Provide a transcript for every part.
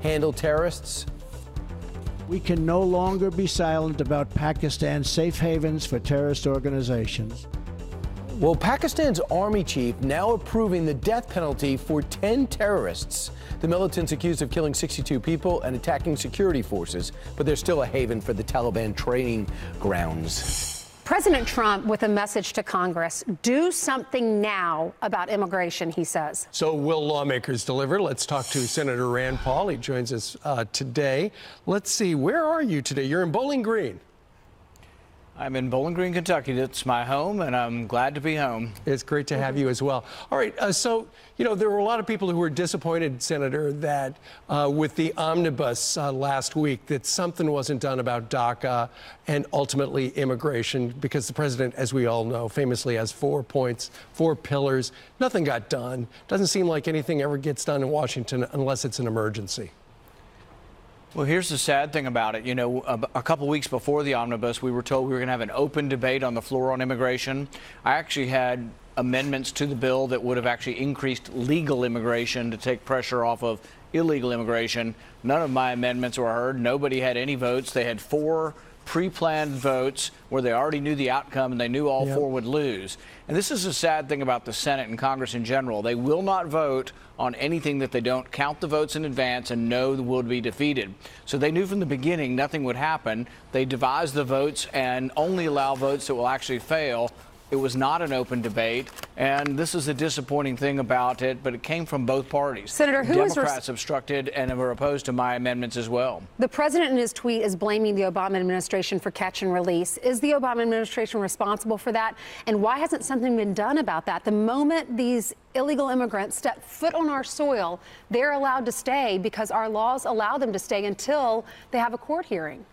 handle terrorists? We can no longer be silent about Pakistan's safe havens for terrorist organizations. Well, Pakistan's army chief now approving the death penalty for 10 terrorists. The militants accused of killing 62 people and attacking security forces, but they're still a haven for the Taliban training grounds. President Trump with a message to Congress. Do something now about immigration, he says. So will lawmakers deliver? Let's talk to Senator Rand Paul. He joins us today. Let's see, where are you today? You're in Bowling Green. I'm in Bowling Green, Kentucky. That's my home, and I'm glad to be home. It's great to have you as well. All right, so, there were a lot of people who were disappointed, Senator, that with the omnibus last week, that something wasn't done about DACA and ultimately immigration, because the president, as we all know, famously has 4 points, 4 pillars. Nothing got done. Doesn't seem like anything ever gets done in Washington unless it's an emergency. Well, here's the sad thing about it. A couple weeks before the omnibus, we were told we were going to have an open debate on the floor on immigration. I actually had amendments to the bill that would have actually increased legal immigration to take pressure off of illegal immigration. None of my amendments were heard. Nobody had any votes. They had 4 pre-planned votes where they already knew the outcome and they knew all 4 would lose. And this is the sad thing about the Senate and Congress in general. They will not vote on anything that they don't count the votes in advance and know will be defeated. So they knew from the beginning nothing would happen. They devised the votes and only allow votes that will actually fail. It was not an open debate, and this is a disappointing thing about it, but it came from both parties. Senator, Democrats obstructed and were opposed to my amendments as well. The president in his tweet is blaming the Obama administration for catch and release. Is the Obama administration responsible for that? And why hasn't something been done about that? The moment these illegal immigrants step foot on our soil, they're allowed to stay because our laws allow them to stay until they have a court hearing.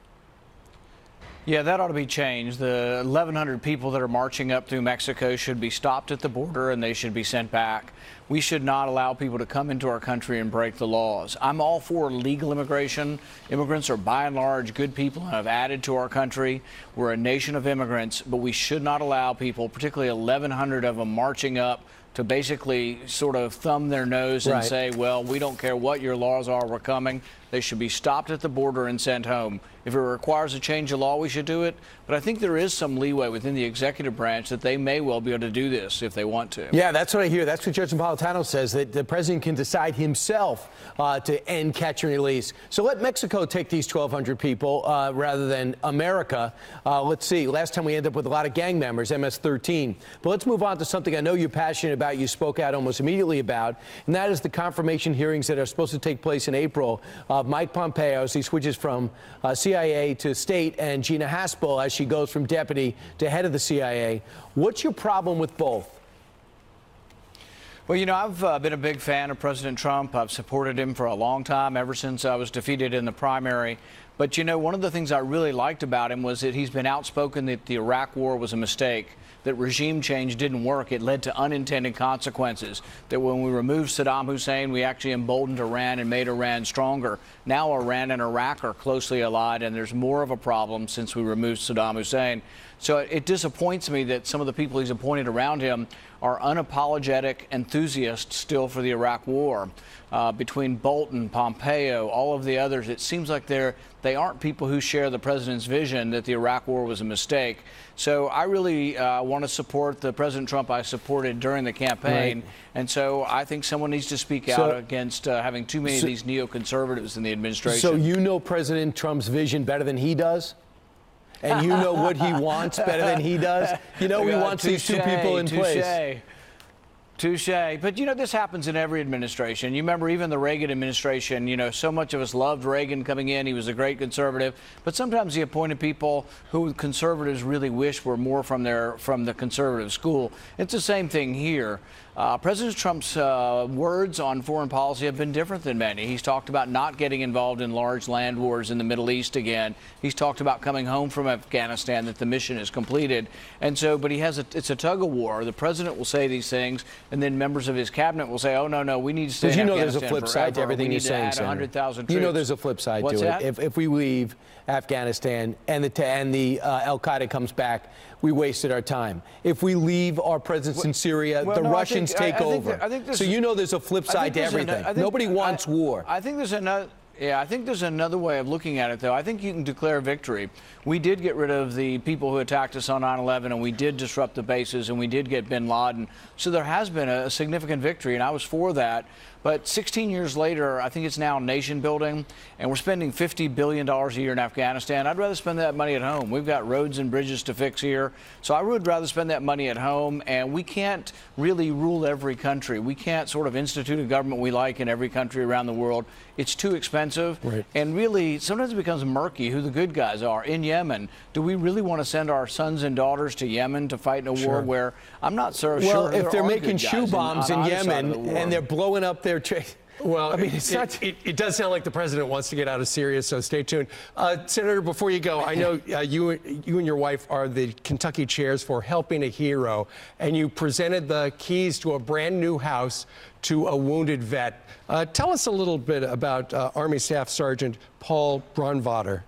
Yeah, that ought to be changed. The 1,100 people that are marching up through Mexico should be stopped at the border and they should be sent back. We should not allow people to come into our country and break the laws. I'm all for legal immigration. Immigrants are by and large good people and have added to our country. We're a nation of immigrants, but we should not allow people, particularly 1,100 of them, marching up to basically sort of thumb their nose and say, well, we don't care what your laws are, we're coming. They should be stopped at the border and sent home. If it requires a change of law, we should do it. But I think there is some leeway within the executive branch that they may well be able to do this if they want to. Yeah, that's what I hear. That's what Judge Napolitano says, that the president can decide himself to end catch and release. So let Mexico take these 1,200 people rather than America. Let's see. Last time we ended up with a lot of gang members, MS-13. But let's move on to something I know you're passionate about, you spoke out almost immediately about, and that is the confirmation hearings that are supposed to take place in April of Mike Pompeo as he switches from CIA to state, and Gina Haspel as she goes from deputy to head of the CIA. What's your problem with both? Well, I've been a big fan of President Trump. I've supported him for a long time, ever since I was defeated in the primary. But, one of the things I really liked about him was that he's been outspoken that the Iraq war was a mistake, that regime change didn't work. It led to unintended consequences, that when we removed Saddam Hussein, we actually emboldened Iran and made Iran stronger. Now Iran and Iraq are closely allied, and there's more of a problem since we removed Saddam Hussein. So it disappoints me that some of the people he's appointed around him are unapologetic enthusiasts still for the Iraq war. Between Bolton, Pompeo, all of the others, it seems like they aren't people who share the president's vision that the Iraq war was a mistake. So I really want to support the President Trump I supported during the campaign. Right. And so I think someone needs to speak out against having too many of these neoconservatives in the administration. So you know President Trump's vision better than he does? And you know what he wants better than he does? He wants these 2 people in place. Touche. But, this happens in every administration. You remember even the Reagan administration, so much of us loved Reagan coming in. He was a great conservative. But sometimes he appointed people who conservatives really wish were more from the conservative school. It's the same thing here. President Trump's words on foreign policy have been different than many. He's talked about not getting involved in large land wars in the Middle East again. He's talked about coming home from Afghanistan, that the mission is completed. And so, but it's a tug of war. The president will say these things, and then members of his cabinet will say, oh, no, we need to stay in Afghanistan there's a flip side to everything you're saying, Senator. 100,000 troops. There's a flip side to it. If we leave Afghanistan and the Al-Qaeda comes back, we wasted our time. If we leave our presence in Syria, the Russians take over. I think so there's a flip side to everything. Nobody wants war. I think there's Yeah, I think there's another way of looking at it, though. I think you can declare victory. We did get rid of the people who attacked us on 9/11, and we did disrupt the bases, and we did get bin Laden. So there has been a significant victory, and I was for that. But 16 years later, I think it's now nation building, and we're spending $50 billion a year in Afghanistan. I'd rather spend that money at home. We've got roads and bridges to fix here. So I would rather spend that money at home, and we can't really rule every country. We can't sort of institute a government we like in every country around the world. It's too expensive. Right. And really, sometimes it becomes murky who the good guys are. In Yemen, do we really want to send our sons and daughters to Yemen to fight in a war where I'm not so sure? Well, if there they're are making good guys shoe bombs in on either side of Yemen the war. and they're blowing up their Well, I mean, it does sound like the president wants to get out of Syria, so stay tuned. Senator, before you go, I know you and your wife are the Kentucky chairs for Helping a Hero, and you presented the keys to a brand new house to a wounded vet. Tell us a little bit about Army Staff Sergeant Paul Brandvater.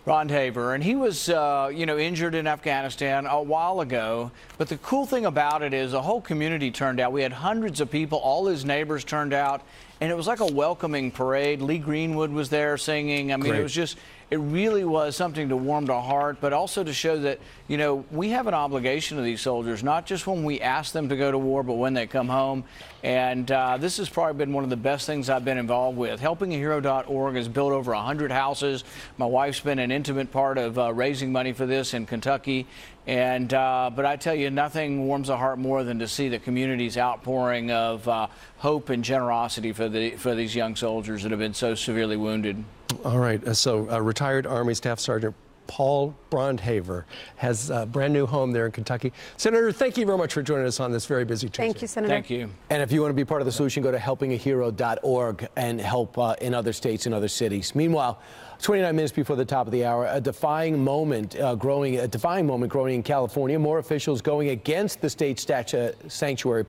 Brandhaver, and he was, injured in Afghanistan a while ago. But the cool thing about it is the whole community turned out. We had hundreds of people, all his neighbors turned out, and it was like a welcoming parade. Lee Greenwood was there singing. I mean, Great. It really was something to warm the heart, but also to show that, we have an obligation to these soldiers, not just when we ask them to go to war, but when they come home. And this has probably been one of the best things I've been involved with. HelpingAHero.org has built over 100 houses. My wife's been an intimate part of raising money for this in Kentucky. And but I tell you, nothing warms the heart more than to see the community's outpouring of hope and generosity for these young soldiers that have been so severely wounded. All right, so retired Army Staff Sergeant Paul Brandhaver has a brand new home there in Kentucky. Senator, thank you very much for joining us on this very busy Tuesday. Thank you, Senator. Thank you. And if you want to be part of the solution, go to helpingahero.org and help in other states and other cities. Meanwhile, 29 minutes before the top of the hour, a defying moment growing in California. More officials going against the state sanctuary